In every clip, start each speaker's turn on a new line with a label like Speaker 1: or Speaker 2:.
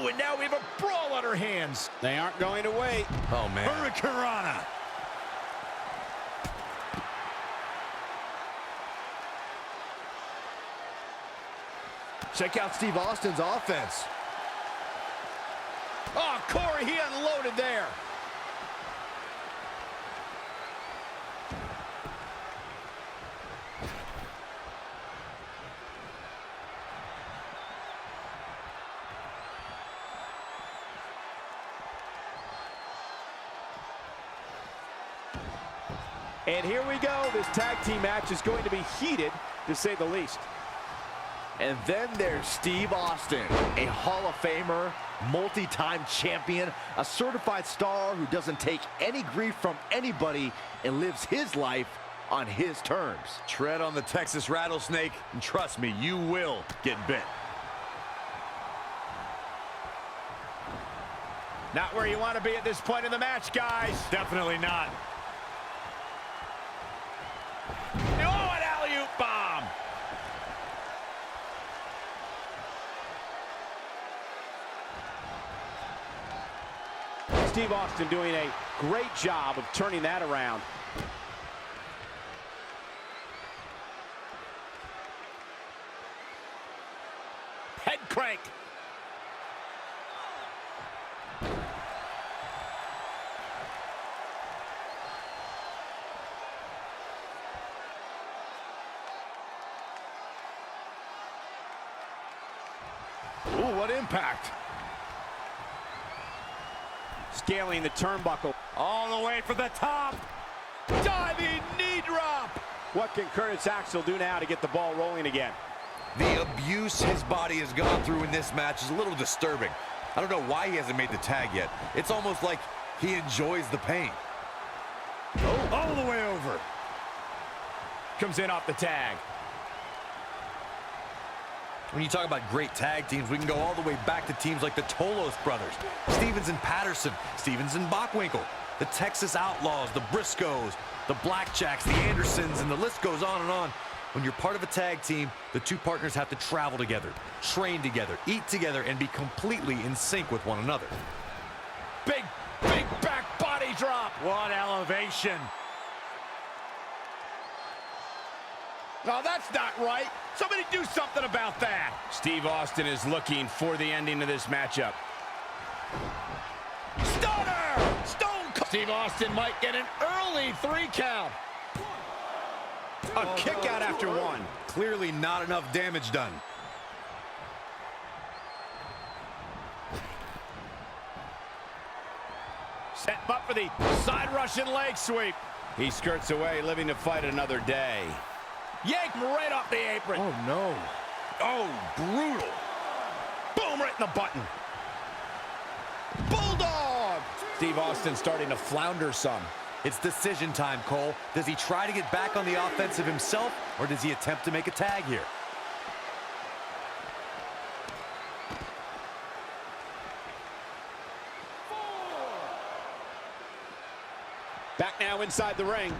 Speaker 1: Ooh, and now we have a brawl on our hands.
Speaker 2: They aren't going to wait.
Speaker 1: Oh, man. Hurricanrana.
Speaker 3: Check out Steve Austin's offense.
Speaker 1: Oh, Corey, he unloaded there.
Speaker 2: And here we go. This tag team match is going to be heated, to say the least.
Speaker 3: And then there's Steve Austin, a Hall of Famer, multi-time champion, a certified star who doesn't take any grief from anybody and lives his life on his terms.
Speaker 1: Tread on the Texas rattlesnake, and trust me, you will get bit.
Speaker 2: Not where you want to be at this point in the match, guys.
Speaker 1: Definitely not. Oh, an alley-oop bomb.
Speaker 2: Steve Austin doing a great job of turning that around.
Speaker 1: Head crank. Ooh, what impact.
Speaker 2: Scaling the turnbuckle.
Speaker 1: All the way for the top. Diving knee drop.
Speaker 2: What can Curtis Axel do now to get the ball rolling again?
Speaker 4: The abuse his body has gone through in this match is a little disturbing. I don't know why he hasn't made the tag yet. It's almost like he enjoys the pain.
Speaker 1: Oh, all the way over.
Speaker 2: Comes in off the tag.
Speaker 4: When you talk about great tag teams, we can go all the way back to teams like the Tolos brothers, Stevens and Patterson, Stevens and Bockwinkel, the Texas Outlaws, the Briscoes, the Blackjacks, the Andersons, and the list goes on and on. When you're part of a tag team, the two partners have to travel together, train together, eat together, and be completely in sync with one another.
Speaker 1: Big back body drop. What elevation. No, that's not right. Somebody do something about that.
Speaker 2: Steve Austin is looking for the ending of this matchup.
Speaker 1: Stunner! Stone Cold. Steve Austin might get an early 3 count.
Speaker 2: A kick out after one.
Speaker 4: Clearly not enough damage done.
Speaker 2: Set him up for the side Russian leg sweep. He skirts away, living to fight another day.
Speaker 1: Yank him right off the apron.
Speaker 3: Oh, no.
Speaker 1: Oh, brutal. Boom, right in the button. Bulldog.
Speaker 2: Steve Austin starting to flounder some.
Speaker 4: It's decision time, Cole. Does he try to get back on the offensive himself, or does he attempt to make a tag here?
Speaker 2: Back now inside the ring.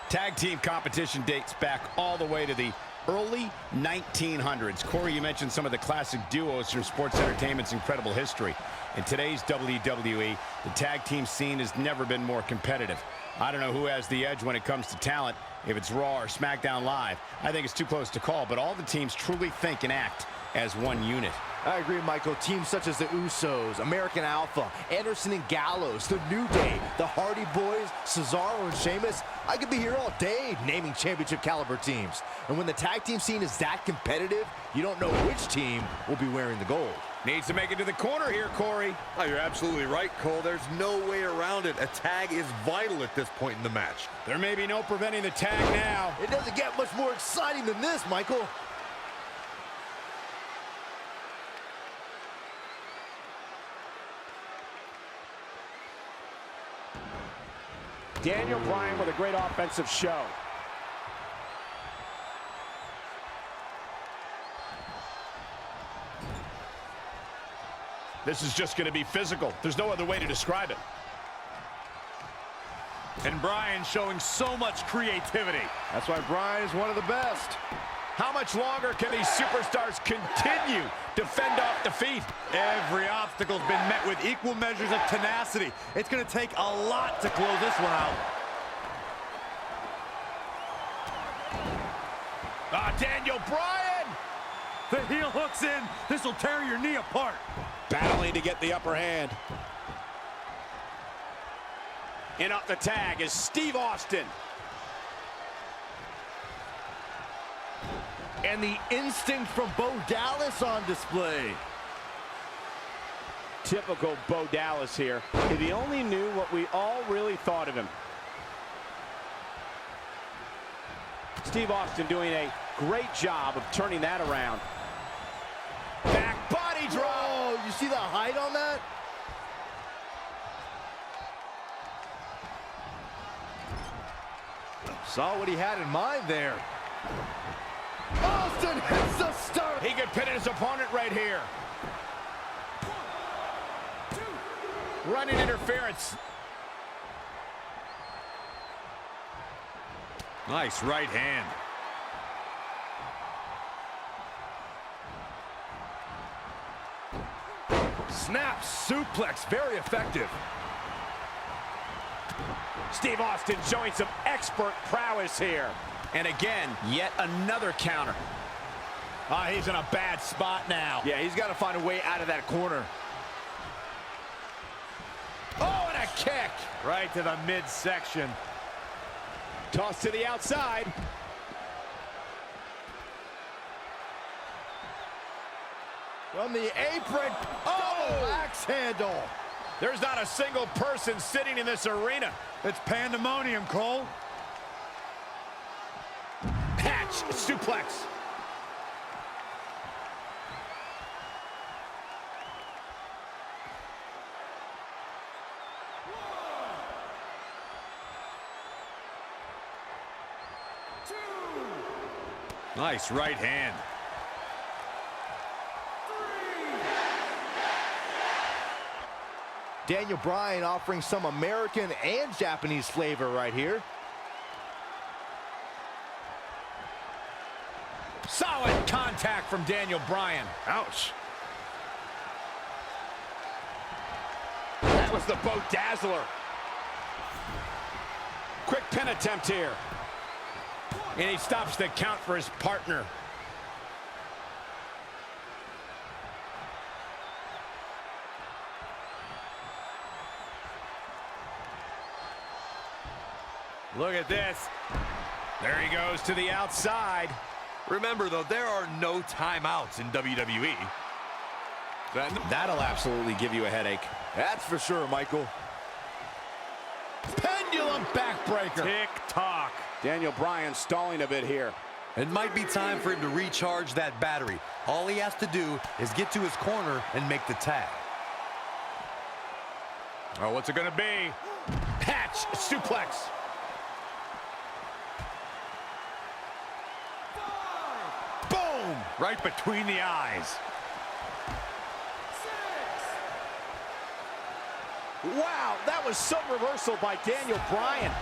Speaker 2: Tag team competition dates back all the way to the early 1900s. Corey, you mentioned some of the classic duos from sports entertainment's incredible history. In today's WWE, the tag team scene has never been more competitive. I don't know who has the edge when it comes to talent, if it's Raw or SmackDown Live. I think it's too close to call, but all the teams truly think and act as one unit.
Speaker 3: I agree, Michael. Teams such as the Usos, American Alpha, Anderson and Gallows, The New Day, the Hardy Boys, Cesaro and Sheamus. I could be here all day naming championship caliber teams. And when the tag team scene is that competitive, you don't know which team will be wearing the gold.
Speaker 2: Needs to make it to the corner here, Corey.
Speaker 4: Oh, you're absolutely right, Cole. There's no way around it. A tag is vital at this point in the match.
Speaker 2: There may be no preventing the tag now.
Speaker 3: It doesn't get much more exciting than this, Michael.
Speaker 2: Daniel Bryan with a great offensive show. This is just going to be physical. There's no other way to describe it.
Speaker 1: And Bryan showing so much creativity.
Speaker 3: That's why Bryan is one of the best.
Speaker 2: How much longer can these superstars continue to fend off defeat?
Speaker 4: Every obstacle's been met with equal measures of tenacity. It's going to take a lot to close this one out.
Speaker 2: Daniel Bryan!
Speaker 4: The heel hooks in. This will tear your knee apart.
Speaker 2: Battling to get the upper hand. In up the tag is Steve Austin.
Speaker 3: And the instinct from Bo Dallas on display.
Speaker 2: Typical Bo Dallas here. If he only knew what we all really thought of him. Steve Austin doing a great job of turning that around. Back body drop.
Speaker 3: Oh, you see the height on that? Saw what he had in mind there. Austin hits the start.
Speaker 2: He could pin his opponent right here. Running interference.
Speaker 4: Nice right hand.
Speaker 3: Snap suplex, very effective.
Speaker 2: Steve Austin showing some expert prowess here. And again, yet another counter. He's in a bad spot now.
Speaker 3: Yeah, he's got to find a way out of that corner.
Speaker 2: Oh, and a kick.
Speaker 4: Right to the midsection.
Speaker 2: Toss to the outside.
Speaker 3: From the apron, double axe handle.
Speaker 2: There's not a single person sitting in this arena.
Speaker 4: It's pandemonium, Cole.
Speaker 2: Patch suplex.
Speaker 4: Nice right hand.
Speaker 3: Daniel Bryan offering some American and Japanese flavor right here.
Speaker 2: Solid contact from Daniel Bryan.
Speaker 3: Ouch.
Speaker 2: That was the Bo Dazzler. Quick pin attempt here. And he stops the count for his partner.
Speaker 4: Look at this.
Speaker 2: There he goes to the outside.
Speaker 4: Remember, though, there are no timeouts in WWE.
Speaker 2: That'll absolutely give you a headache.
Speaker 3: That's for sure, Michael.
Speaker 2: Pendulum backbreaker.
Speaker 4: Tick-tock.
Speaker 2: Daniel Bryan stalling a bit here.
Speaker 4: It might be time for him to recharge that battery. All he has to do is get to his corner and make the tag.
Speaker 2: Oh, what's it gonna be? Patch suplex. Boom!
Speaker 4: Right between the eyes.
Speaker 2: Wow, that was some reversal by Daniel Bryan.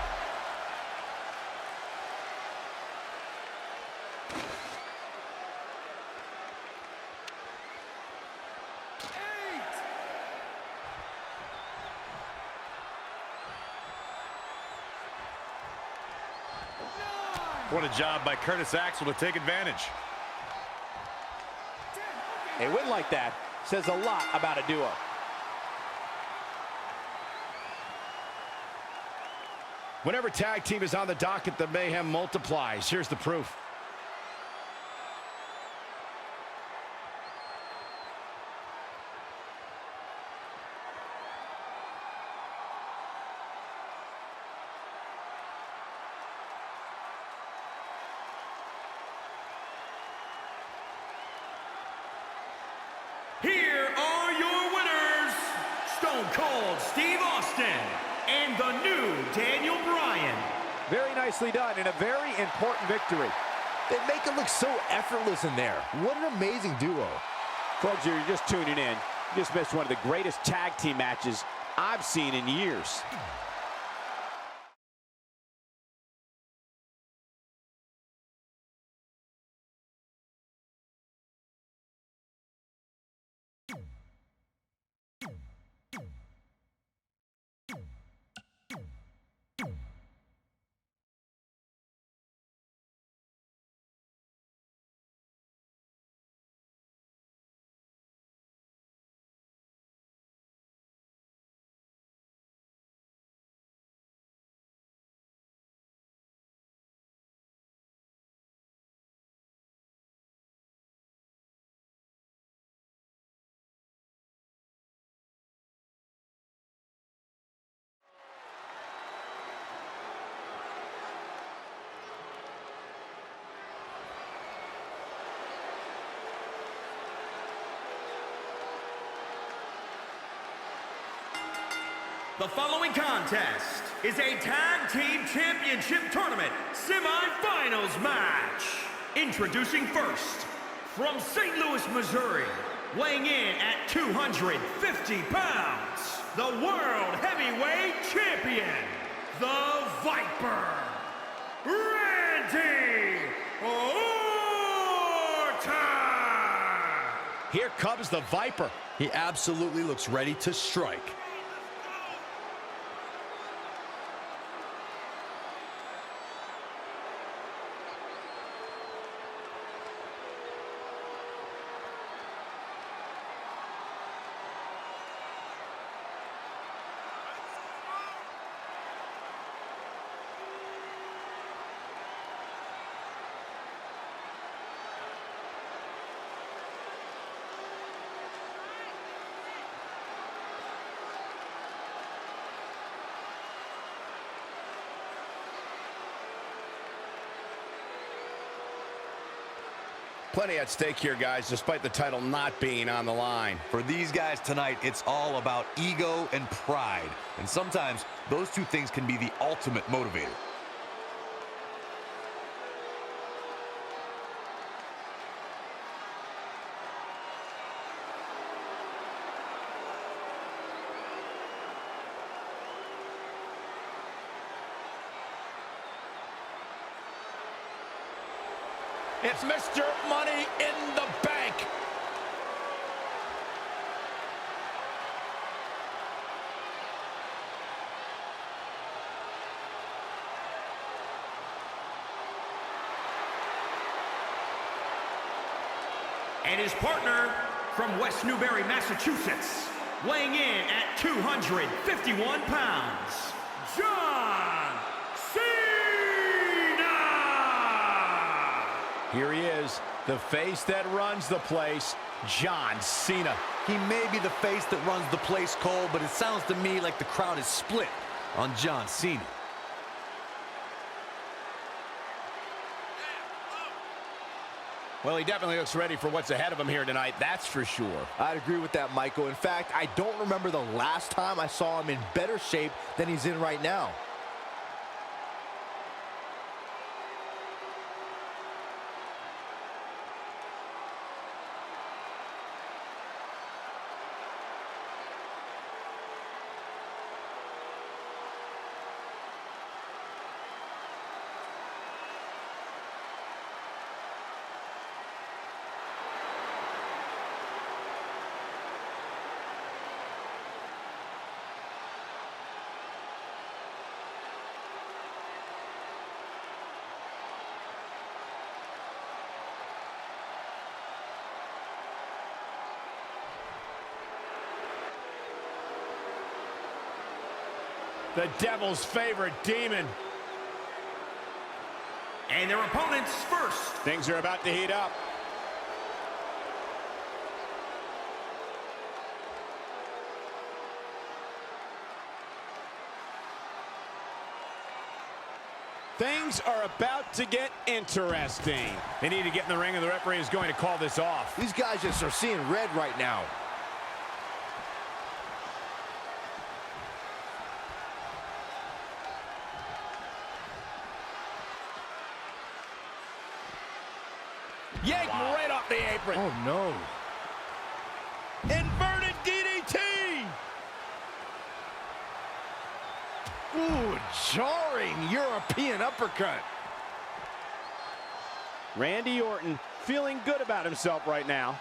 Speaker 4: What a job by Curtis Axel to take advantage.
Speaker 2: A win like that says a lot about a duo. Whenever tag team is on the docket, the mayhem multiplies. Here's the proof.
Speaker 5: Here are your winners, Stone Cold Steve Austin and the new Daniel Bryan.
Speaker 2: Very nicely done and a very important victory.
Speaker 3: They make it look so effortless in there. What an amazing duo.
Speaker 2: Folks, you're just tuning in. You just missed one of the greatest tag team matches I've seen in years.
Speaker 5: The following contest is a Tag Team Championship Tournament semifinals match. Introducing first, from St. Louis, Missouri, weighing in at 250 pounds, the World Heavyweight Champion, the Viper, Randy Orton!
Speaker 2: Here comes the Viper.
Speaker 4: He absolutely looks ready to strike.
Speaker 2: Plenty at stake here, guys, despite the title not being on the line.
Speaker 4: For these guys tonight, it's all about ego and pride. And sometimes those two things can be the ultimate motivator.
Speaker 2: It's Mr. Money in the Bank.
Speaker 5: And his partner from West Newbury, Massachusetts, weighing in at 251 pounds, John Cena!
Speaker 2: Here he is, the face that runs the place, John Cena.
Speaker 4: He may be the face that runs the place, Cole, but it sounds to me like the crowd is split on John Cena.
Speaker 2: Well, he definitely looks ready for what's ahead of him here tonight, that's for sure.
Speaker 3: I'd agree with that, Michael. In fact, I don't remember the last time I saw him in better shape than he's in right now.
Speaker 2: The devil's favorite demon.
Speaker 5: And their opponents first.
Speaker 2: Things are about to heat up. Things are about to get interesting. They need to get in the ring, and the referee is going to call this off.
Speaker 3: These guys just are seeing red right now.
Speaker 2: Yank right off the apron.
Speaker 3: Oh, no.
Speaker 2: Inverted DDT.
Speaker 3: Ooh, jarring European uppercut.
Speaker 2: Randy Orton feeling good about himself right now.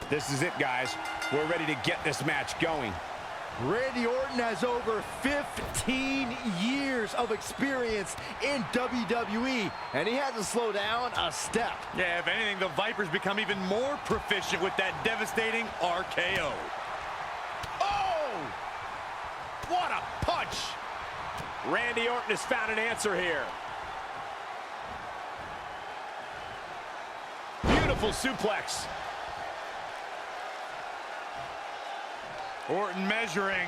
Speaker 2: This is it, guys. We're ready to get this match going.
Speaker 3: Randy Orton has over 15 years of experience in WWE, and he hasn't slowed down a step.
Speaker 4: Yeah, if anything, the Vipers become even more proficient with that devastating RKO.
Speaker 2: Oh! What a punch! Randy Orton has found an answer here. Beautiful suplex.
Speaker 4: Orton measuring.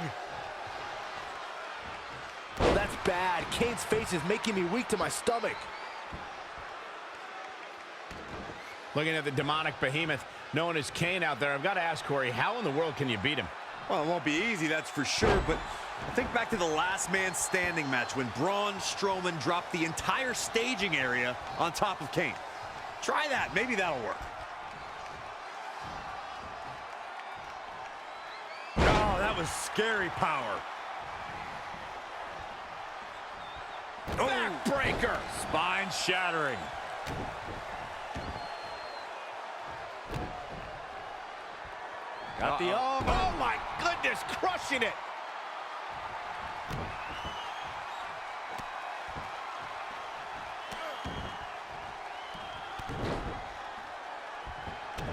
Speaker 3: Oh, that's bad. Kane's face is making me weak to my stomach.
Speaker 2: Looking at the demonic behemoth known as Kane out there, I've got to ask Corey, how in the world can you beat him?
Speaker 4: Well, it won't be easy, that's for sure, but think back to the last man standing match when Braun Strowman dropped the entire staging area on top of Kane. Try that, maybe that'll work.
Speaker 1: Oh, that was scary power.
Speaker 2: Backbreaker!
Speaker 1: Spine shattering. Got the arm. Oh my goodness, crushing it.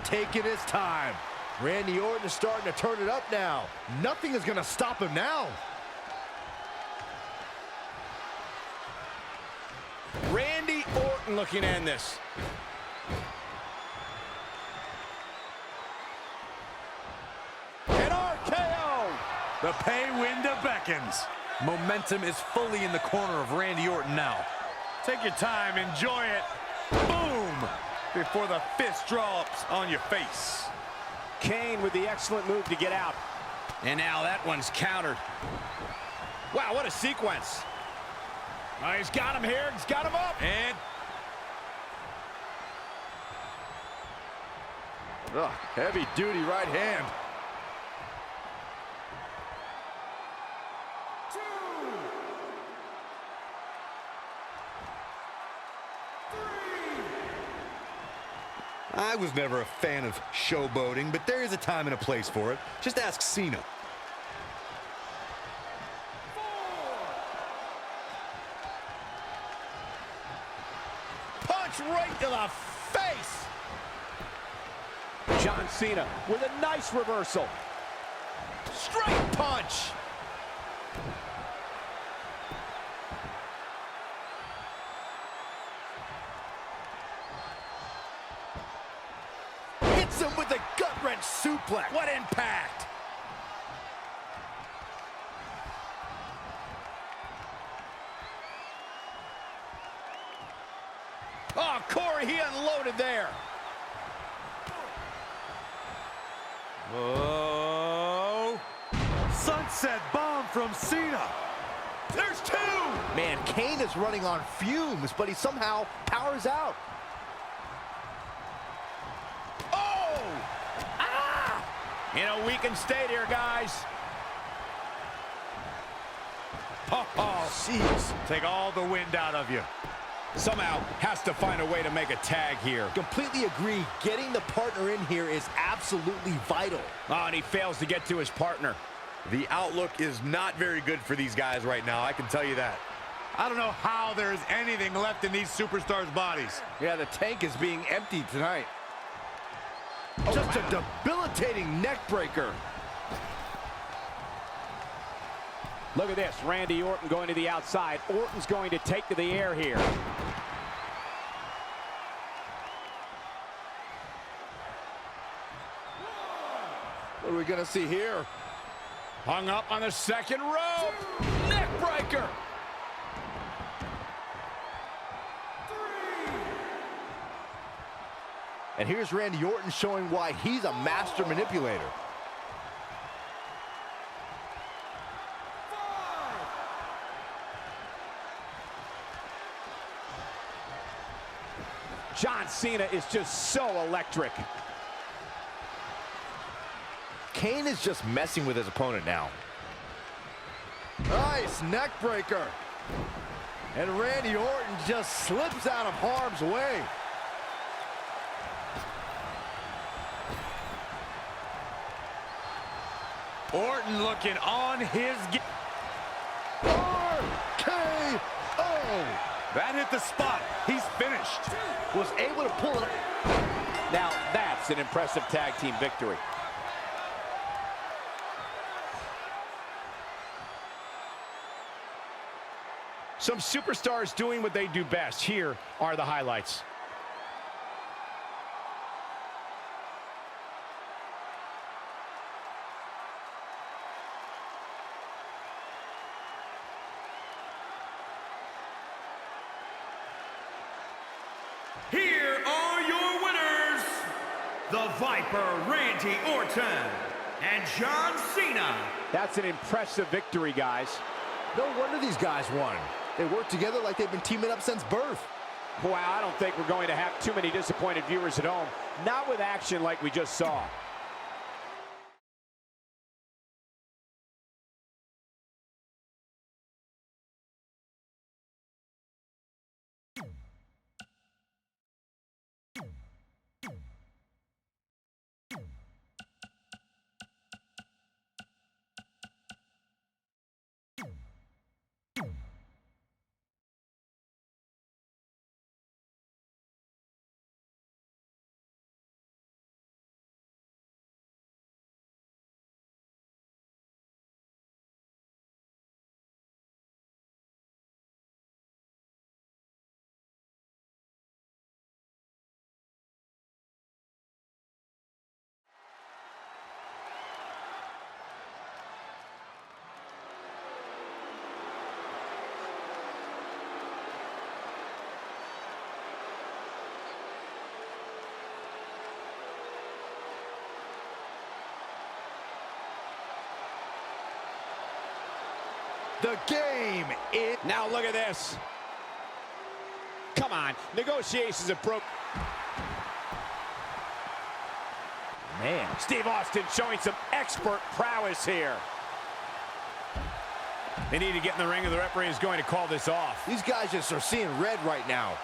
Speaker 3: Taking his time. Randy Orton is starting to turn it up now. Nothing is going to stop him now.
Speaker 2: Randy Orton looking to end this.
Speaker 1: An RKO. The pay window beckons.
Speaker 4: Momentum is fully in the corner of Randy Orton now.
Speaker 1: Take your time, enjoy it. Boom! Before the fist drops on your face.
Speaker 2: Kane with the excellent move to get out. And now that one's countered. Wow, what a sequence. Oh, he's got him here. He's got him up.
Speaker 1: And
Speaker 3: Heavy duty right hand.
Speaker 4: I was never a fan of showboating, but there is a time and a place for it. Just ask Cena.
Speaker 1: punch right to the face.
Speaker 2: John Cena with a nice reversal.
Speaker 1: Straight punch. Hits him with a gut-wrench suplex. What impact. Oh, Corey, he unloaded there. Oh. Sunset bomb from Cena. There's two.
Speaker 3: Man, Kane is running on fumes, but he somehow powers out.
Speaker 1: Oh. Ah.
Speaker 2: In a weakened state here, guys.
Speaker 1: Oh, jeez. Take all the wind out of you.
Speaker 2: Somehow has to find a way to make a tag here.
Speaker 3: Completely agree. Getting the partner in here is absolutely vital.
Speaker 2: Oh, and he fails to get to his partner.
Speaker 4: The outlook is not very good for these guys right now, I can tell you that.
Speaker 1: I don't know how there is anything left in these superstars' bodies.
Speaker 3: Yeah, the tank is being emptied tonight. Just a debilitating neck breaker.
Speaker 6: Look at this, Randy Orton going to the outside. Orton's going to take to the air here.
Speaker 3: What are we going to see here?
Speaker 2: Hung up on the second rope. Neck breaker.
Speaker 3: And here's Randy Orton showing why he's a master manipulator.
Speaker 6: John Cena is just so electric.
Speaker 3: Kane is just messing with his opponent now. Nice neck breaker. And Randy Orton just slips out of harm's way.
Speaker 1: Orton looking on his...
Speaker 3: RKO!
Speaker 1: That hit the spot. He's finished.
Speaker 3: Was able to pull it up.
Speaker 6: Now that's an impressive tag team victory.
Speaker 2: Some superstars doing what they do best. Here are the highlights.
Speaker 5: Here are your winners, the Viper, Randy Orton, and John Cena.
Speaker 6: That's an impressive victory, guys.
Speaker 3: No wonder these guys won. They work together like they've been teaming up since birth.
Speaker 6: Wow, I don't think we're going to have too many disappointed viewers at home. Not with action like we just saw.
Speaker 3: The game is...
Speaker 6: Now look at this. Come on, negotiations have broke.
Speaker 3: Man.
Speaker 6: Steve Austin showing some expert prowess here.
Speaker 2: They need to get in the ring, and the referee is going to call this off.
Speaker 3: These guys just are seeing red right now.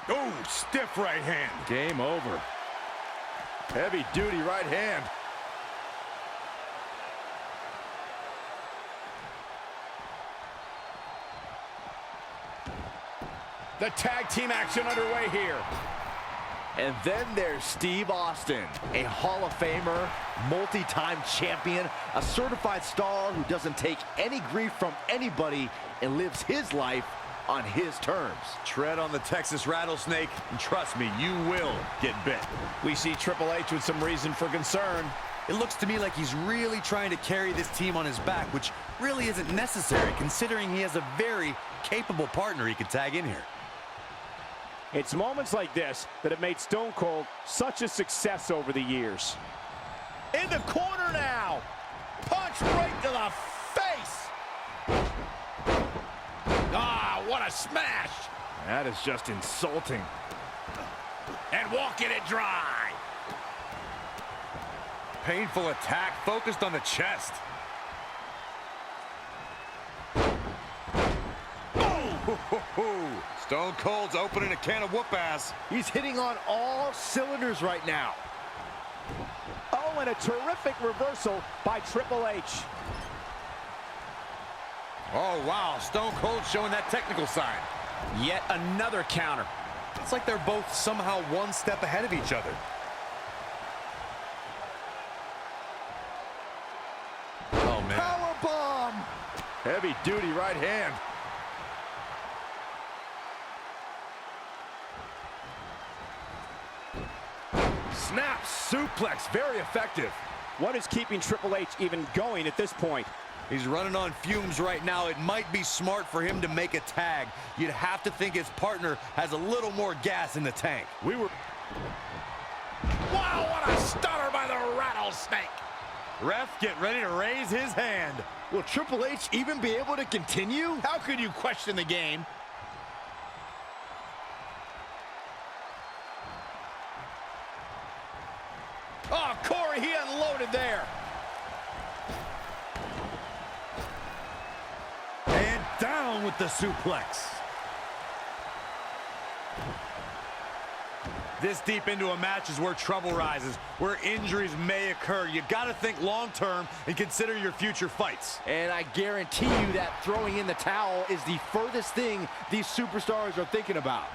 Speaker 1: Oh, stiff right hand.
Speaker 3: Game over. Heavy duty right hand.
Speaker 2: The tag team action underway here.
Speaker 3: And then there's Steve Austin, a Hall of Famer, multi-time champion, a certified star who doesn't take any grief from anybody and lives his life on his terms.
Speaker 4: Tread on the Texas rattlesnake, and trust me, you will get bit.
Speaker 2: We see Triple H with some reason for concern.
Speaker 4: It looks to me like he's really trying to carry this team on his back, which really isn't necessary considering he has a very capable partner he could tag in here.
Speaker 6: It's moments like this that have made Stone Cold such a success over the years.
Speaker 2: In the corner now. Punch right to the face. Ah, what a smash.
Speaker 3: That is just insulting.
Speaker 2: And walking it dry.
Speaker 4: Painful attack focused on the chest. Oh! Stone Cold's opening a can of whoop-ass.
Speaker 3: He's hitting on all cylinders right now.
Speaker 6: Oh, and a terrific reversal by Triple H.
Speaker 4: Oh, wow. Stone Cold showing that technical side.
Speaker 2: Yet another counter.
Speaker 4: It's like they're both somehow one step ahead of each other. Oh, man.
Speaker 3: Powerbomb! Heavy duty right hand. Snap suplex, very effective.
Speaker 6: What is keeping Triple H even going at this point?
Speaker 4: He's running on fumes right now. It might be smart for him to make a tag. You'd have to think his partner has a little more gas in the tank.
Speaker 2: Wow, what a stunner by the rattlesnake.
Speaker 4: Ref, get ready to raise his hand.
Speaker 3: Will Triple H even be able to continue?
Speaker 2: How could you question the game? Oh, Corey, he unloaded there.
Speaker 4: And down with the suplex. This deep into a match is where trouble rises, where injuries may occur. You got to think long-term and consider your future fights.
Speaker 3: And I guarantee you that throwing in the towel is the furthest thing these superstars are thinking about.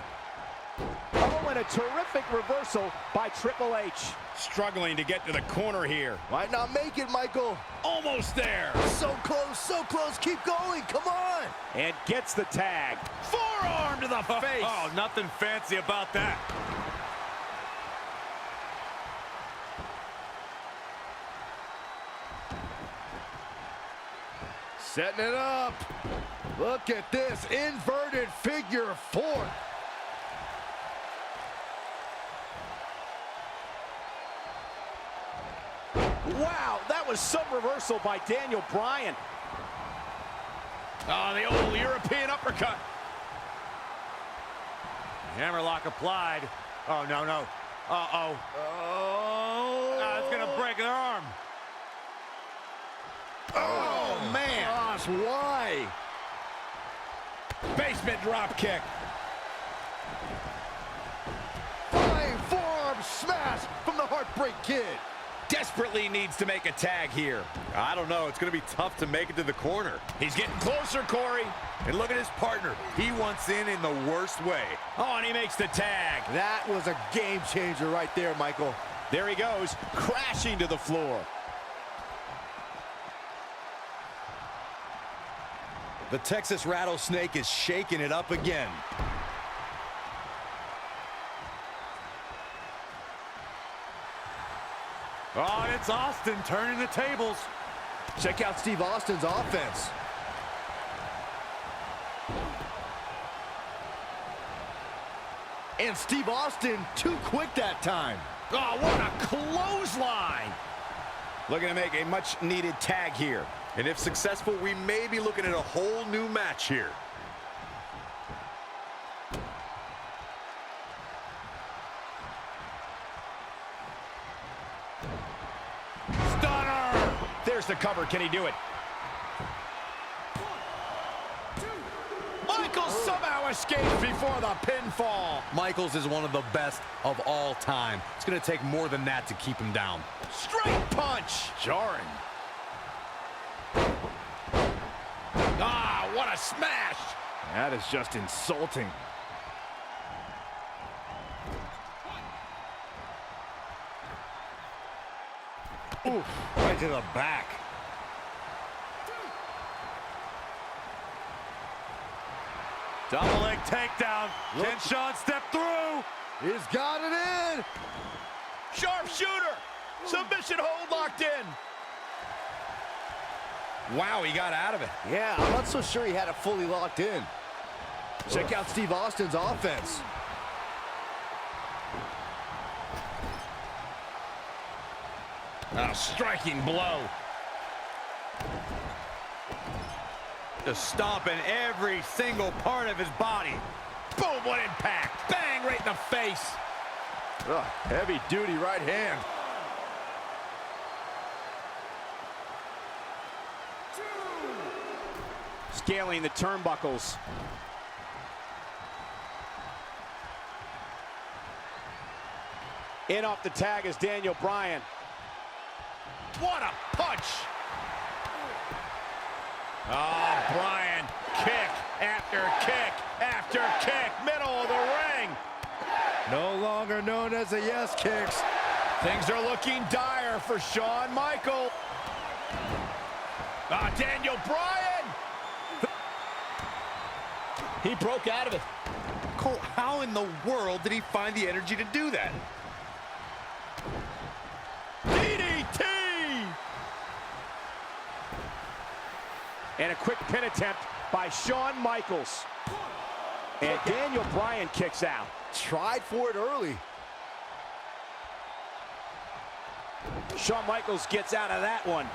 Speaker 6: Oh, and a terrific reversal by Triple H.
Speaker 2: Struggling to get to the corner here.
Speaker 3: Might not make it, Michael.
Speaker 2: Almost there.
Speaker 3: So close, keep going, come on.
Speaker 6: And gets the tag.
Speaker 2: Forearm to the face.
Speaker 1: Oh, nothing fancy about that.
Speaker 3: Setting it up. Look at this inverted figure four.
Speaker 6: Wow, that was some reversal by Daniel Bryan.
Speaker 2: Oh, the old European uppercut.
Speaker 1: Hammerlock applied. Oh, no. Uh-oh. It's going to break their arm.
Speaker 2: Oh, man.
Speaker 3: Gosh, why?
Speaker 2: Basement drop kick.
Speaker 3: Flying forearm smash from the Heartbreak Kid.
Speaker 2: Desperately needs to make a tag here.
Speaker 4: I don't know. It's going to be tough to make it to the corner.
Speaker 2: He's getting closer, Corey.
Speaker 4: And look at his partner. He wants in the worst way.
Speaker 2: Oh, and he makes the tag.
Speaker 3: That was a game changer right there, Michael.
Speaker 2: There he goes, crashing to the floor.
Speaker 4: The Texas Rattlesnake is shaking it up again.
Speaker 1: Oh, and it's Austin turning the tables.
Speaker 3: Check out Steve Austin's offense. And Steve Austin too quick that time.
Speaker 2: Oh, what a clothesline. Looking to make a much-needed tag here.
Speaker 4: And if successful, we may be looking at a whole new match here.
Speaker 2: Stunner! There's the cover. Can he do it? Michaels somehow escapes before the pinfall.
Speaker 4: Michaels is one of the best of all time. It's going to take more than that to keep him down.
Speaker 2: Straight punch.
Speaker 3: Jarring.
Speaker 2: Ah, what a smash.
Speaker 3: That is just insulting.
Speaker 1: Oof, right to the back. Double leg takedown. Can Shawn step through?
Speaker 3: He's got it in.
Speaker 2: Sharpshooter. Submission hold locked in. Wow, he got out of it.
Speaker 3: Yeah, I'm not so sure he had it fully locked in. Check out Steve Austin's offense.
Speaker 2: A striking blow.
Speaker 1: Just stomping every single part of his body.
Speaker 2: Boom, what impact. Bang, right in the face.
Speaker 3: Ugh, heavy duty right hand.
Speaker 6: Scaling the turnbuckles. In off the tag is Daniel Bryan.
Speaker 2: What a punch. Oh, Bryan, kick after kick after kick, middle of the ring.
Speaker 3: No longer known as the yes kicks.
Speaker 2: Things are looking dire for Shawn Michaels. Daniel Bryan.
Speaker 6: He broke out of it.
Speaker 4: Cole, how in the world did he find the energy to do that?
Speaker 2: DDT.
Speaker 6: And a quick pin attempt by Shawn Michaels. And Daniel Bryan kicks out.
Speaker 3: Tried for it early.
Speaker 6: Shawn Michaels gets out of that one.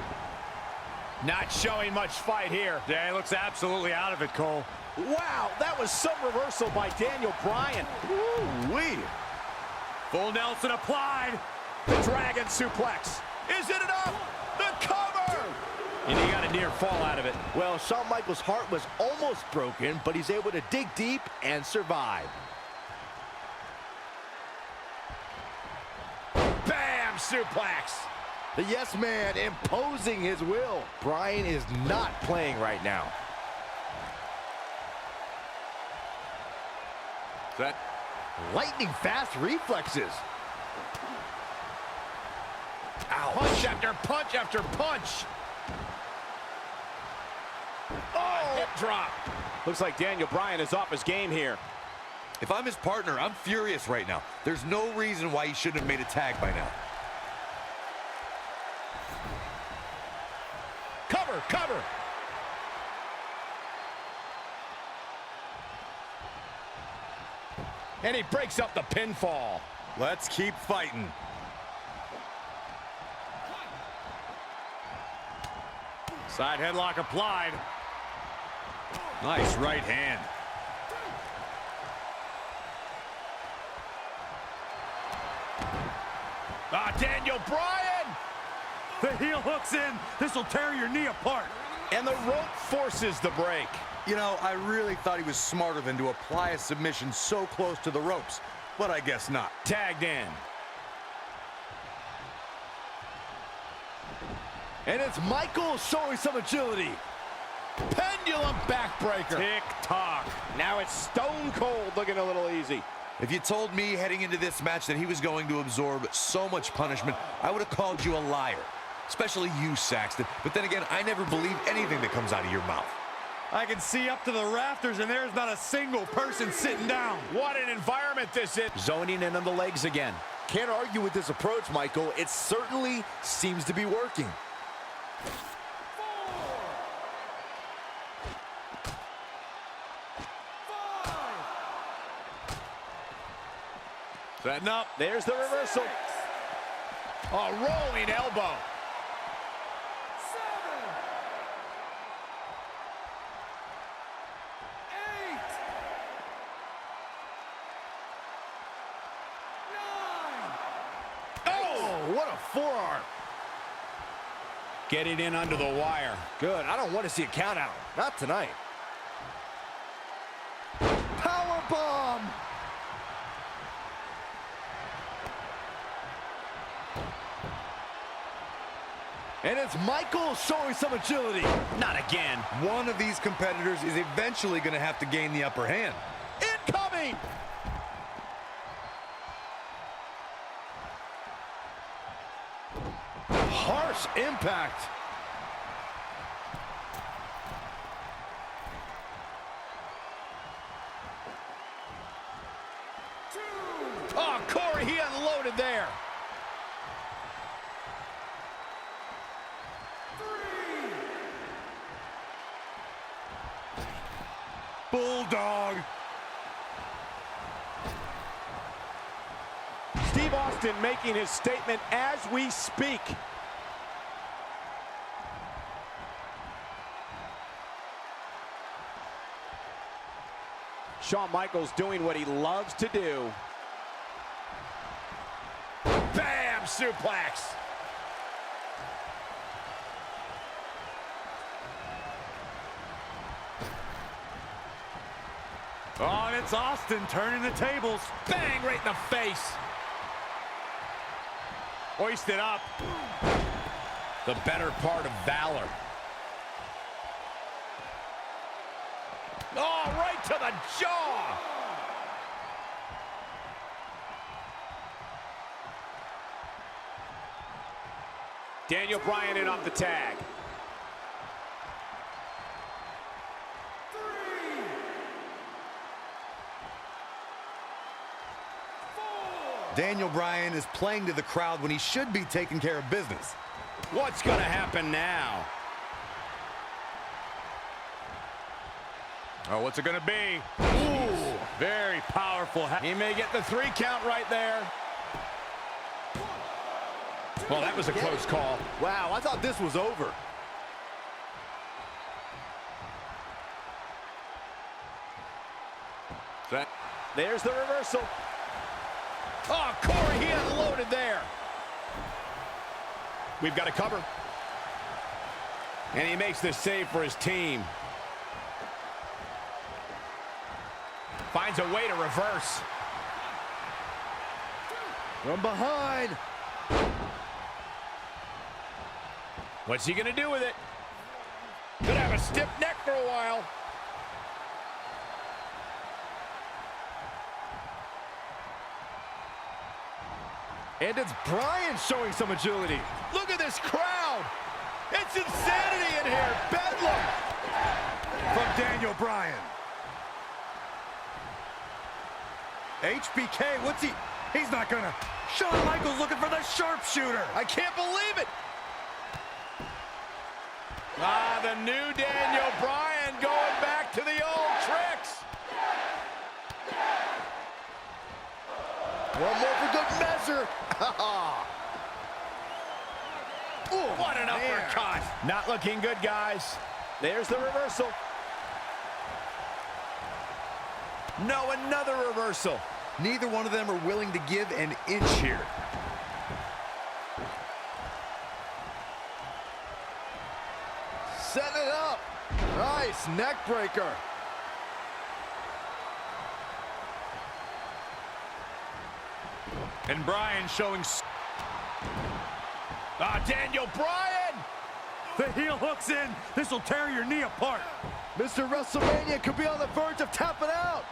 Speaker 2: Not showing much fight here.
Speaker 1: Yeah, he looks absolutely out of it, Cole.
Speaker 6: Wow, that was some reversal by Daniel Bryan.
Speaker 3: Ooh-wee.
Speaker 1: Full Nelson applied.
Speaker 6: The Dragon Suplex.
Speaker 2: Is it enough? The cover.
Speaker 1: And he got a near fall out of it.
Speaker 3: Well, Shawn Michaels' heart was almost broken, but he's able to dig deep and survive.
Speaker 2: Bam, suplex.
Speaker 3: The yes man imposing his will. Bryan is not playing right now.
Speaker 1: Set.
Speaker 3: Lightning fast reflexes.
Speaker 2: Ouch. Punch after punch after punch. Oh, hip drop.
Speaker 6: Looks like Daniel Bryan is off his game here.
Speaker 4: If I'm his partner, I'm furious right now. There's no reason why he shouldn't have made a tag by now.
Speaker 2: Cover, cover. And he breaks up the pinfall.
Speaker 4: Let's keep fighting.
Speaker 1: Side headlock applied. Nice right hand.
Speaker 2: Daniel Bryan!
Speaker 1: The heel hooks in. This will tear your knee apart.
Speaker 2: And the rope forces the break.
Speaker 4: You know, I really thought he was smarter than to apply a submission so close to the ropes, but I guess not.
Speaker 2: Tagged in.
Speaker 3: And it's Michaels showing some agility.
Speaker 2: Pendulum backbreaker.
Speaker 1: Tick-tock.
Speaker 6: Now it's Stone Cold looking a little easy.
Speaker 4: If you told me heading into this match that he was going to absorb so much punishment, I would have called you a liar. Especially you, Saxton. But then again, I never believe anything that comes out of your mouth.
Speaker 1: I can see up to the rafters, and there's not a single person sitting down.
Speaker 2: What an environment this is. Zoning in on the legs again.
Speaker 3: Can't argue with this approach, Michael. It certainly seems to be working.
Speaker 1: Setting up.
Speaker 6: There's the reversal.
Speaker 2: A rolling elbow.
Speaker 3: What a forearm.
Speaker 2: Getting in under the wire.
Speaker 3: Good. I don't want to see a count out. Not tonight. Power bomb. And it's Michaels showing some agility.
Speaker 2: Not again.
Speaker 4: One of these competitors is eventually going to have to gain the upper hand.
Speaker 3: Incoming. Harsh impact.
Speaker 2: Oh, Corey, he unloaded there.
Speaker 1: Bulldog.
Speaker 6: Steve Austin making his statement as we speak. Shawn Michaels doing what he loves to do.
Speaker 2: Bam! Suplex.
Speaker 1: Oh, and it's Austin turning the tables.
Speaker 2: Bang! Right in the face.
Speaker 1: Hoisted up.
Speaker 2: The better part of valor. Oh, right to the jaw.
Speaker 6: Daniel Bryan in off the tag.
Speaker 4: Daniel Bryan is playing to the crowd when he should be taking care of business.
Speaker 2: What's going to happen now?
Speaker 1: Oh, what's it going to be? Ooh, very powerful.
Speaker 2: He may get the 3 count right there. Well, that was a close call.
Speaker 3: Wow, I thought this was over.
Speaker 6: There's the reversal.
Speaker 2: Oh, Corey, he unloaded there. We've got a cover. And he makes the save for his team. Finds a way to reverse.
Speaker 3: From behind.
Speaker 2: What's he going to do with it? Could have a stiff neck for a while.
Speaker 3: And it's Bryan showing some agility.
Speaker 2: Look at this crowd. It's insanity in here. Bedlam.
Speaker 1: From Daniel Bryan.
Speaker 4: HBK, what's he?
Speaker 1: He's not gonna.
Speaker 4: Shawn Michaels looking for the sharpshooter.
Speaker 2: I can't believe it. Ah, the new Daniel Bryan going back to the old tricks.
Speaker 3: One more for good measure.
Speaker 2: Ooh, what an uppercut. Not looking good, guys.
Speaker 6: There's the reversal.
Speaker 2: No, another reversal.
Speaker 4: Neither one of them are willing to give an inch here.
Speaker 3: Setting it up. Nice neck breaker.
Speaker 1: And Bryan showing.
Speaker 2: Daniel Bryan.
Speaker 1: The heel hooks in. This will tear your knee apart.
Speaker 3: Mr. WrestleMania could be on the verge of tapping out.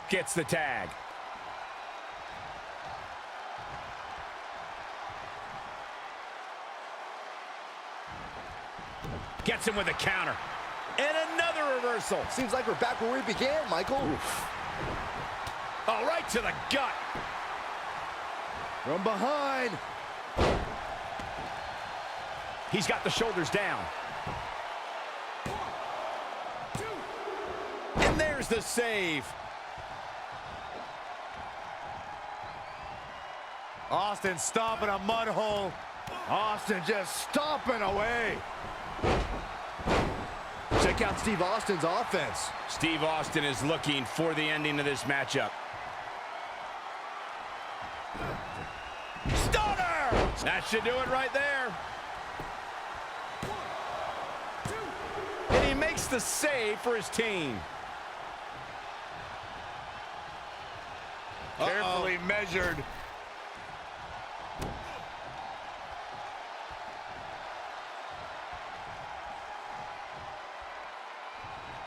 Speaker 2: Gets the tag. Gets him with a counter. And another reversal.
Speaker 3: Seems like we're back where we began, Michael.
Speaker 2: Oh, right to the gut.
Speaker 3: From behind.
Speaker 2: He's got the shoulders down. And there's the save.
Speaker 1: Austin stomping a mud hole.
Speaker 3: Austin just stomping away. Check out Steve Austin's offense.
Speaker 2: Steve Austin is looking for the ending of this matchup. Stunner! That should do it right there. And he makes the save for his team.
Speaker 1: Carefully measured.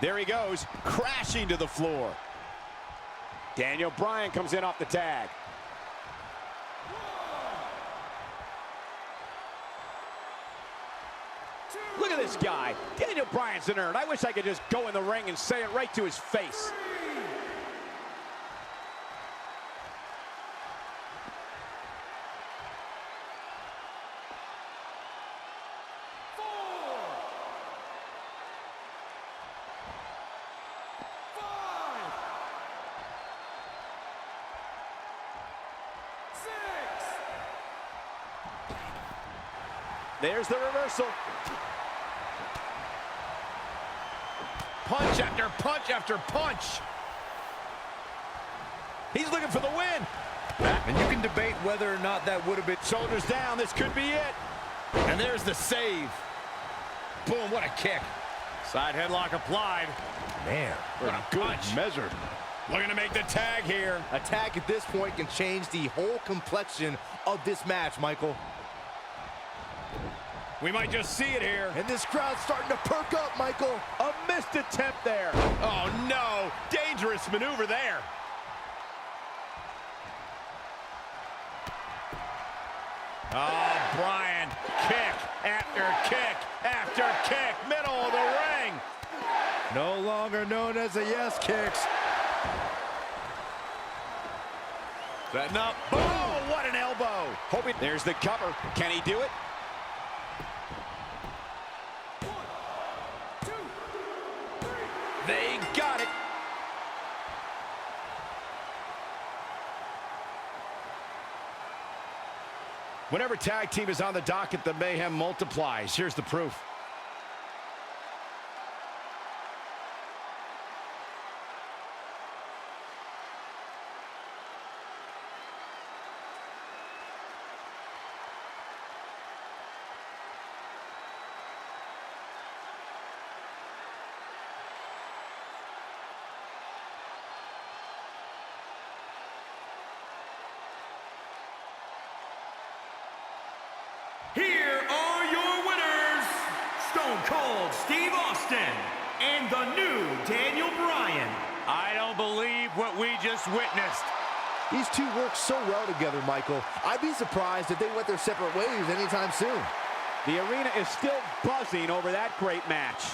Speaker 2: There he goes, crashing to the floor.
Speaker 6: Daniel Bryan comes in off the tag. Look at this guy. Daniel Bryan's a nerd. I wish I could just go in the ring and say it right to his face. There's the reversal.
Speaker 2: Punch after punch after punch. He's looking for the win.
Speaker 4: And you can debate whether or not that would have been.
Speaker 2: Shoulders down, this could be it. And there's the save. Boom, what a kick.
Speaker 1: Side headlock applied.
Speaker 3: Man,
Speaker 2: What a punch.
Speaker 3: measured.
Speaker 2: Looking to make the tag here.
Speaker 3: A tag at this point can change the whole complexion of this match, Michael.
Speaker 2: We might just see it here.
Speaker 3: And this crowd's starting to perk up, Michael.
Speaker 6: A missed attempt there.
Speaker 2: Oh, no. Dangerous maneuver there. Oh, Bryan. Kick after kick after kick. Middle of the ring.
Speaker 3: No longer known as the yes kicks.
Speaker 2: Setting up. Oh, what an elbow.
Speaker 6: Hoping there's the cover. Can he do it?
Speaker 2: They got it. Whenever tag team is on the docket, the mayhem multiplies. Here's the proof.
Speaker 5: Here are your winners, Stone Cold Steve Austin and the new Daniel Bryan.
Speaker 1: I don't believe what we just witnessed.
Speaker 3: These two work so well together, Michael. I'd be surprised if they went their separate ways anytime soon.
Speaker 6: The arena is still buzzing over that great match.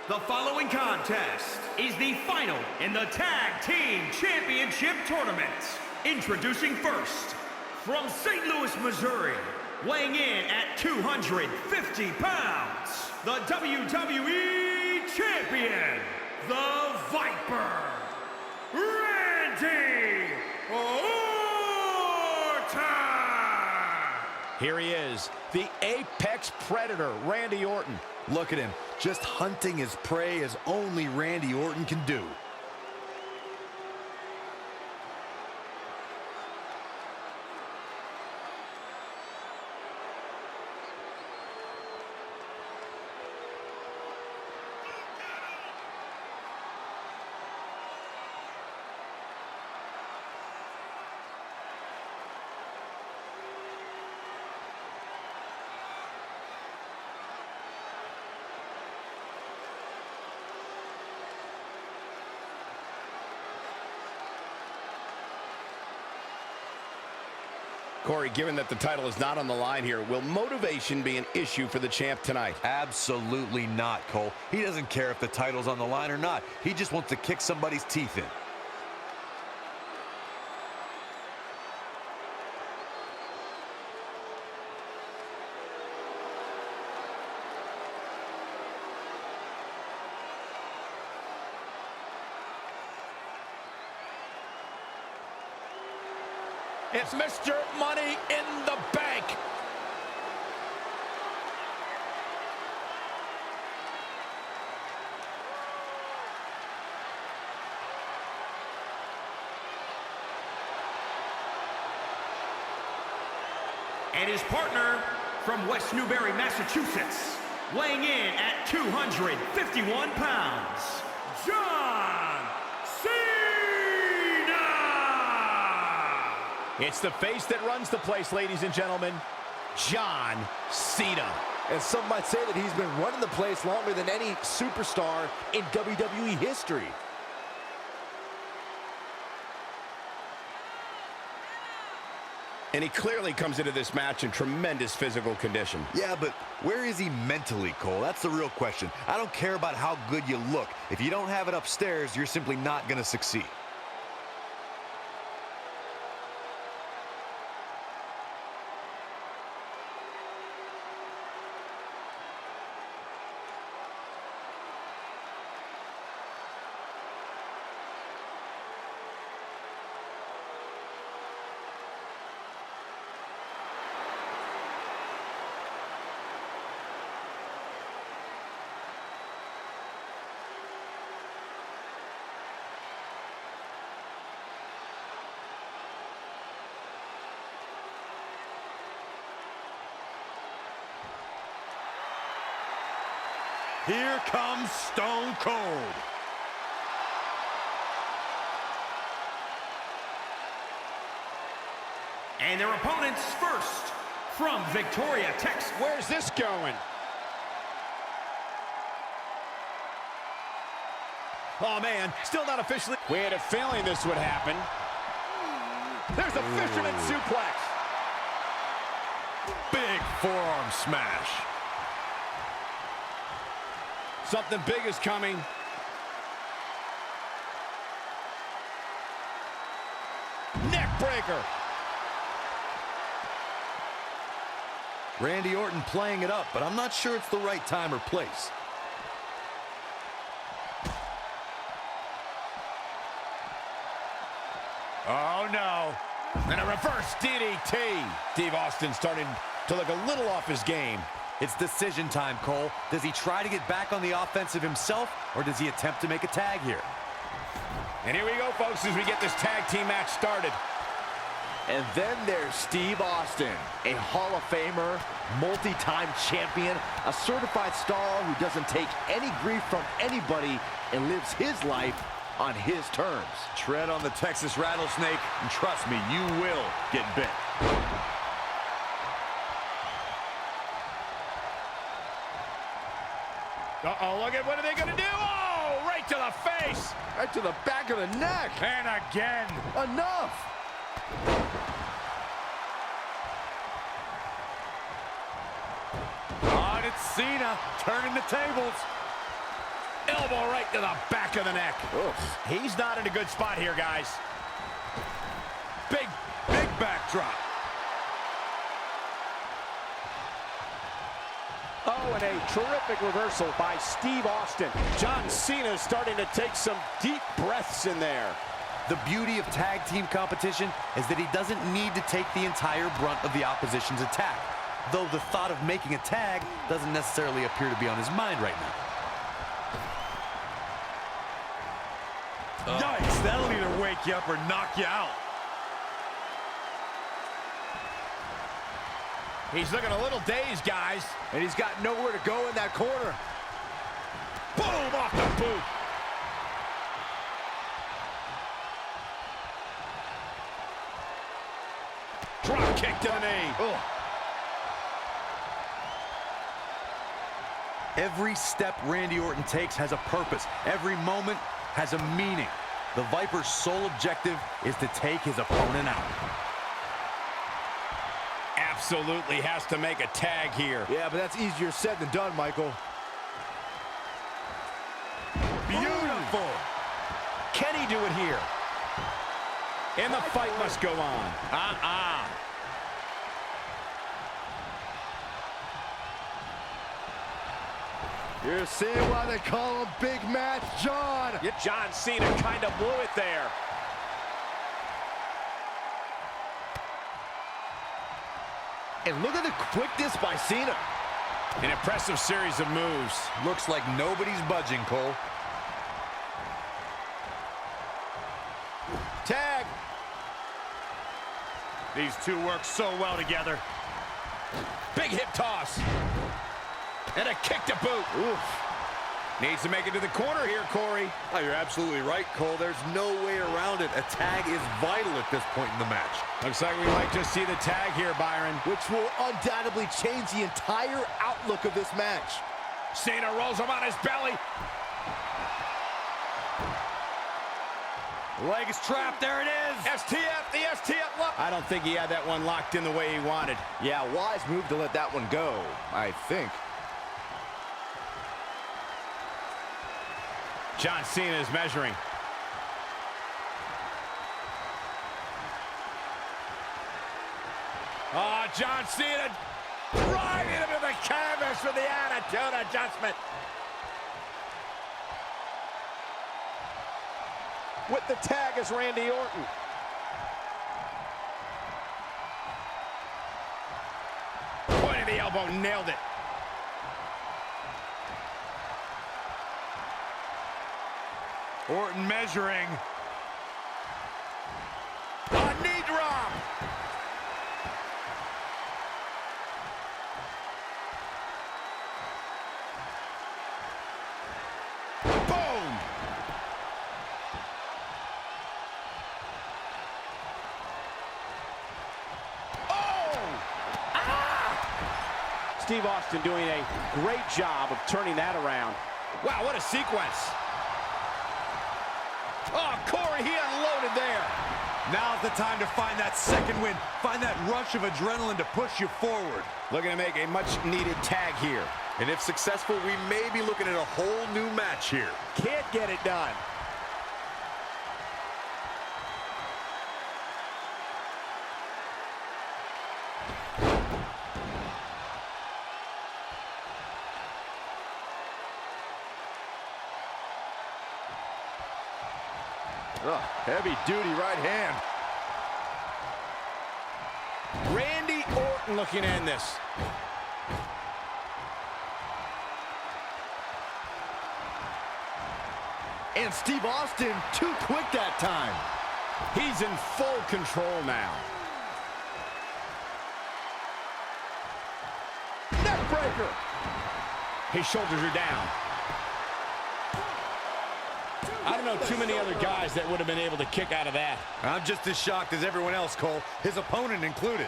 Speaker 5: The following contest is the final in the Tag Team Championship Tournament. Introducing first, from St. Louis, Missouri, weighing in at 250 pounds, the WWE Champion, the Viper, Randy Orton!
Speaker 2: Here he is, the Apex Predator, Randy Orton.
Speaker 4: Look at him, just hunting his prey as only Randy Orton can do.
Speaker 2: Corey, given that the title is not on the line here, will motivation be an issue for the champ tonight?
Speaker 4: Absolutely not, Cole. He doesn't care if the title's on the line or not. He just wants to kick somebody's teeth in.
Speaker 2: It's Mr. Money in the Bank.
Speaker 5: And his partner from West Newbury, Massachusetts, weighing in at 251 pounds, John Cena!
Speaker 2: It's the face that runs the place, ladies and gentlemen, John Cena.
Speaker 3: And some might say that he's been running the place longer than any superstar in WWE history.
Speaker 2: And he clearly comes into this match in tremendous physical condition.
Speaker 4: Yeah, but where is he mentally, Cole? That's the real question. I don't care about how good you look. If you don't have it upstairs, you're simply not going to succeed.
Speaker 1: Here comes Stone Cold.
Speaker 5: And their opponents first, from Victoria, Texas.
Speaker 6: Where's this going?
Speaker 2: Oh, man, still not officially.
Speaker 6: We had a feeling this would happen. There's a fisherman suplex.
Speaker 1: Big forearm smash.
Speaker 2: Something big is coming. Neck breaker.
Speaker 4: Randy Orton playing it up, but I'm not sure it's the right time or place.
Speaker 1: Oh, no.
Speaker 2: And a reverse DDT. Steve Austin starting to look a little off his game.
Speaker 4: It's decision time, Cole. Does he try to get back on the offensive himself, or does he attempt to make a tag here?
Speaker 2: And here we go, folks, as we get this tag team match started.
Speaker 3: And then there's Steve Austin, a Hall of Famer, multi-time champion, a certified star who doesn't take any grief from anybody and lives his life on his terms.
Speaker 1: Tread on the Texas rattlesnake, and trust me, you will get bit.
Speaker 2: Uh-oh, look at what are they going to do? Oh, right to the face.
Speaker 3: Right to the back of the neck.
Speaker 1: And again.
Speaker 3: Enough.
Speaker 1: Oh, and it's Cena turning the tables.
Speaker 2: Elbow right to the back of the neck.
Speaker 3: Oof.
Speaker 2: He's not in a good spot here, guys.
Speaker 1: Big backdrop.
Speaker 6: Oh, and a terrific reversal by Steve Austin. John Cena is starting to take some deep breaths in there.
Speaker 4: The beauty of tag team competition is that he doesn't need to take the entire brunt of the opposition's attack, though the thought of making a tag doesn't necessarily appear to be on his mind right now.
Speaker 1: Nice. That'll either wake you up or knock you out.
Speaker 2: He's looking a little dazed, guys.
Speaker 3: And he's got nowhere to go in that corner.
Speaker 2: Boom, off the boot. Drop kick to the knee.
Speaker 3: Oh.
Speaker 4: Every step Randy Orton takes has a purpose. Every moment has a meaning. The Viper's sole objective is to take his opponent out.
Speaker 2: Absolutely has to make a tag here.
Speaker 3: Yeah, but that's easier said than done, Michael.
Speaker 1: Beautiful.
Speaker 2: Can he do it here? And the fight must go on.
Speaker 3: You're seeing why they call him Big Match John.
Speaker 6: Yeah, John Cena kind of blew it there.
Speaker 3: And look at the quickness by Cena.
Speaker 2: An impressive series of moves.
Speaker 4: Looks like nobody's budging, Cole.
Speaker 2: Tag.
Speaker 1: These two work so well together.
Speaker 2: Big hip toss. And a kick to boot.
Speaker 3: Oof.
Speaker 2: Needs to make it to the corner here, Corey.
Speaker 4: Oh, you're absolutely right, Cole. There's no way around it. A tag is vital at this point in the match.
Speaker 2: Looks like we might just see the tag here, Byron.
Speaker 3: Which will undoubtedly change the entire outlook of this match.
Speaker 2: Cena rolls him on his belly.
Speaker 1: Leg is trapped. There it is.
Speaker 2: STF, the STF lock. I don't think he had that one locked in the way he wanted.
Speaker 3: Yeah, wise move to let that one go, I think.
Speaker 2: John Cena is measuring. Oh, John Cena driving him to the canvas for the attitude adjustment.
Speaker 6: With the tag is Randy Orton.
Speaker 2: Point of the elbow, nailed it.
Speaker 1: Orton measuring.
Speaker 2: A knee drop. Boom.
Speaker 6: Steve Austin doing a great job of turning that around.
Speaker 2: Wow, what a sequence. Oh, Corey, he unloaded there.
Speaker 4: Now's the time to find that second win. Find that rush of adrenaline to push you forward.
Speaker 2: Looking to make a much-needed tag here.
Speaker 4: And if successful, we may be looking at a whole new match here.
Speaker 6: Can't get it done.
Speaker 3: Heavy duty right hand.
Speaker 2: Randy Orton looking to end this.
Speaker 3: And Steve Austin too quick that time.
Speaker 2: He's in full control now.
Speaker 3: Neck breaker.
Speaker 2: His shoulders are down. I don't know too many other guys that would have been able to kick out of that.
Speaker 4: I'm just as shocked as everyone else, Cole, his opponent included.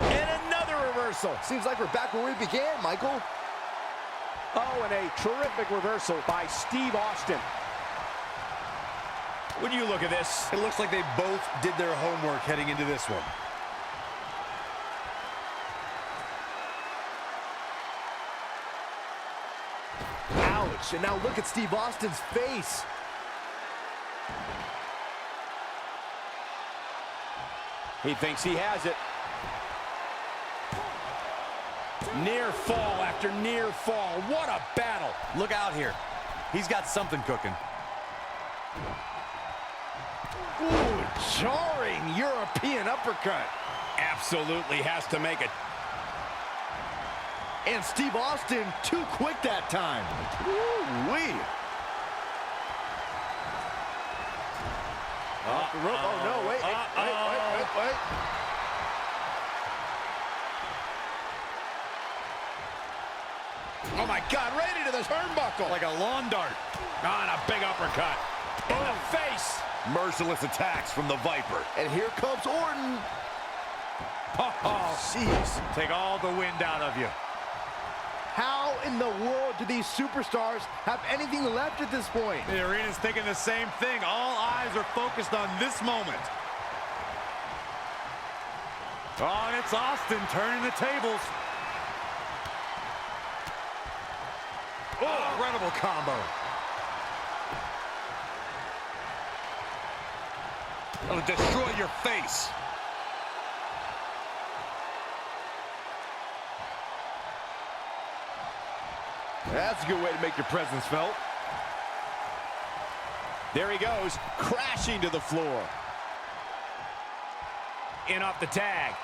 Speaker 2: And another reversal.
Speaker 3: Seems like we're back where we began, Michael.
Speaker 6: Oh, and a terrific reversal by Steve Austin.
Speaker 2: When you look at this,
Speaker 4: It looks like they both did their homework heading into this one.
Speaker 3: Ouch. And now look at Steve Austin's face.
Speaker 6: He thinks he has it.
Speaker 2: near fall after near fall. What a battle.
Speaker 4: Look out here. He's got something cooking.
Speaker 3: Ooh, jarring European uppercut.
Speaker 2: Absolutely has to make it.
Speaker 3: And Steve Austin too quick that time. Woo-wee. Off the rope. Oh, no, wait. Wait.
Speaker 2: Oh, my God, right into the turnbuckle.
Speaker 4: Like a lawn dart.
Speaker 2: On a big uppercut. In the face.
Speaker 4: Merciless attacks from the Viper.
Speaker 3: And here comes Orton.
Speaker 4: Oh,
Speaker 3: Jeez.
Speaker 4: take all the wind out of you.
Speaker 3: How in the world do these superstars have anything left at this point?
Speaker 4: The arena's thinking the same thing. All eyes are focused on this moment. Oh, and it's Austin turning the tables. Oh, incredible combo. It'll destroy your face.
Speaker 3: That's a good way to make your presence felt.
Speaker 2: There he goes, crashing to the floor. In off the tag.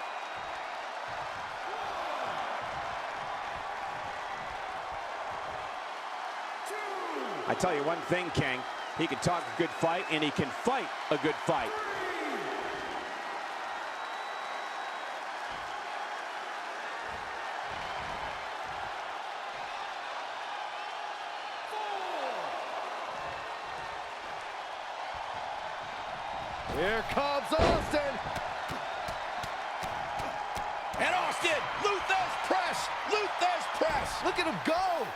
Speaker 6: I tell you one thing, King. He can talk a good fight, and he can fight a good fight.
Speaker 3: Here comes Austin.
Speaker 2: And Austin, Luther's press, Luther's press.
Speaker 3: Look at him go.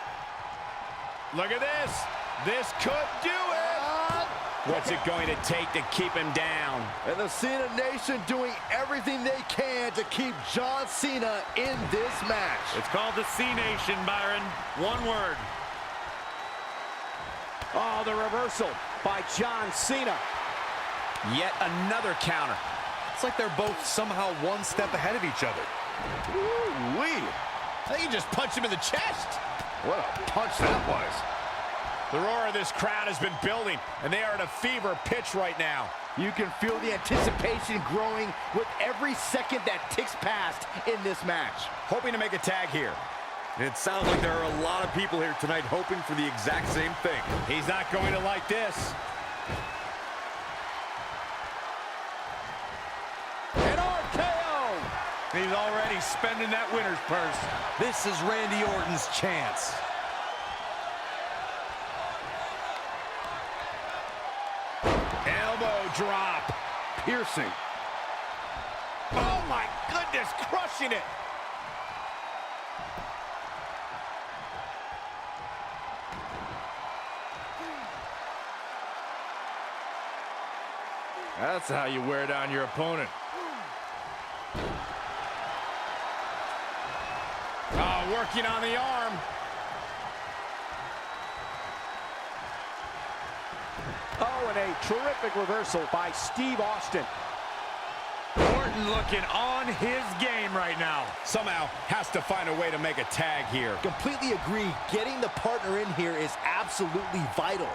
Speaker 2: Look at this. This could do it. What's it going to take to keep him down?
Speaker 3: And the Cena Nation doing everything they can to keep John Cena in this match.
Speaker 4: It's called the C-Nation, Byron. One word.
Speaker 6: Oh, the reversal by John Cena.
Speaker 2: Yet another counter.
Speaker 4: It's like they're both somehow one step ahead of each other.
Speaker 2: Woo-wee. I think he just punched him in the chest.
Speaker 3: What a punch that was.
Speaker 2: The roar of this crowd has been building, and they are at a fever pitch right now.
Speaker 3: You can feel the anticipation growing with every second that ticks past in this match.
Speaker 2: Hoping to make a tag here.
Speaker 4: It sounds like there are a lot of people here tonight hoping for the exact same thing.
Speaker 2: He's not going to like this.
Speaker 6: An RKO.
Speaker 4: He's already spending that winner's purse. This is Randy Orton's chance.
Speaker 2: Elbow drop.
Speaker 3: Piercing.
Speaker 2: Oh, my goodness, crushing it.
Speaker 1: That's how you wear down your opponent.
Speaker 2: Oh, working on the arm.
Speaker 6: Oh, and a terrific reversal by Steve Austin.
Speaker 1: Orton looking on his game right now.
Speaker 2: Somehow has to find a way to make a tag here.
Speaker 3: Completely agree. Getting the partner in here is absolutely vital.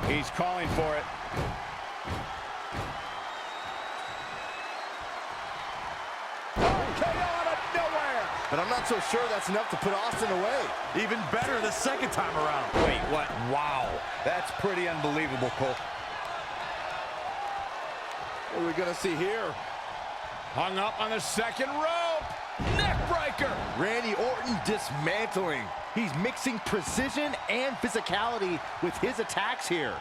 Speaker 2: He's calling for it.
Speaker 3: But I'm not so sure that's enough to put Austin away.
Speaker 4: Even better the second time around.
Speaker 2: Wait, what?
Speaker 4: Wow. That's pretty unbelievable, Cole.
Speaker 1: What are we going to see here?
Speaker 2: Hung up on the second rope. Neckbreaker.
Speaker 3: Randy Orton dismantling. He's mixing precision and physicality with his attacks here.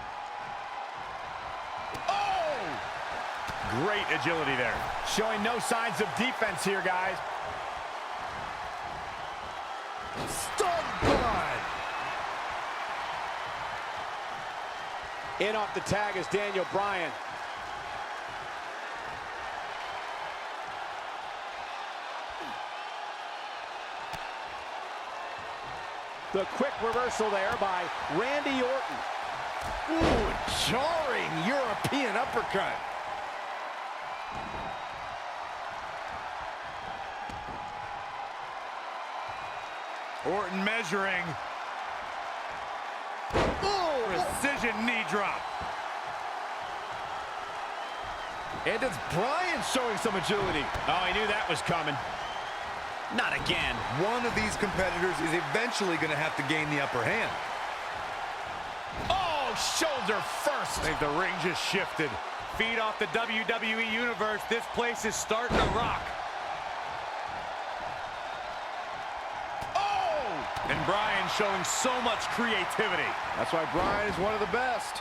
Speaker 2: Oh!
Speaker 1: Great agility there.
Speaker 2: Showing no signs of defense here, guys.
Speaker 3: Stun gun!
Speaker 6: In off the tag is Daniel Bryan. The quick reversal there by Randy Orton.
Speaker 3: Ooh, jarring European uppercut.
Speaker 1: Orton measuring.
Speaker 3: Ooh,
Speaker 1: Precision knee drop.
Speaker 3: and it's Bryan showing some agility.
Speaker 2: Oh, he knew that was coming. Not again.
Speaker 4: One of these competitors is eventually going to have to gain the upper hand.
Speaker 2: Oh, shoulder first.
Speaker 1: I think the ring just shifted. Feed off the WWE Universe. This place is starting to rock.
Speaker 2: Oh!
Speaker 1: And Bryan showing so much creativity.
Speaker 3: That's why Bryan is one of the best.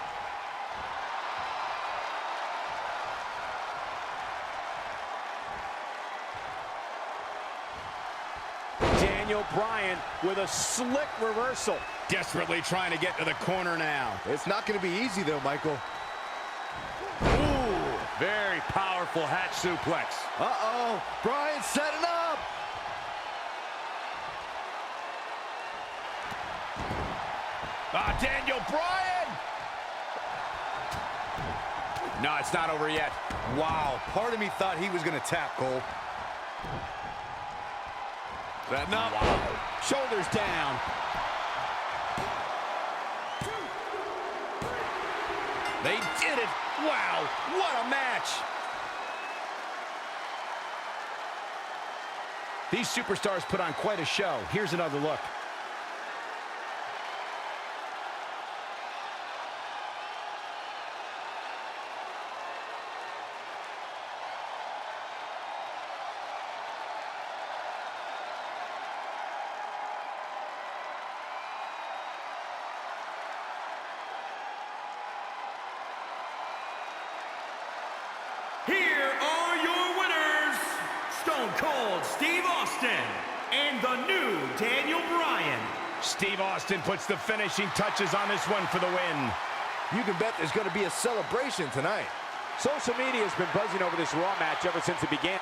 Speaker 6: Daniel Bryan with a slick reversal.
Speaker 2: Desperately trying to get to the corner now.
Speaker 3: It's not going to be easy, though, Michael.
Speaker 1: Ooh, very powerful hatch suplex.
Speaker 3: Uh-oh, Bryan setting up.
Speaker 2: Daniel Bryan! No, it's not over yet.
Speaker 4: Wow, part of me thought he was going to tap, Cole.
Speaker 1: Setting up.
Speaker 6: Shoulders down.
Speaker 2: They did it! Wow, what a match! These superstars put on quite a show. Here's another look.
Speaker 5: Here are your winners, Stone Cold Steve Austin and the new Daniel Bryan.
Speaker 2: Steve Austin puts the finishing touches on this one for the win.
Speaker 3: You can bet there's going to be a celebration tonight.
Speaker 6: Social media has been buzzing over this Raw match ever since it began.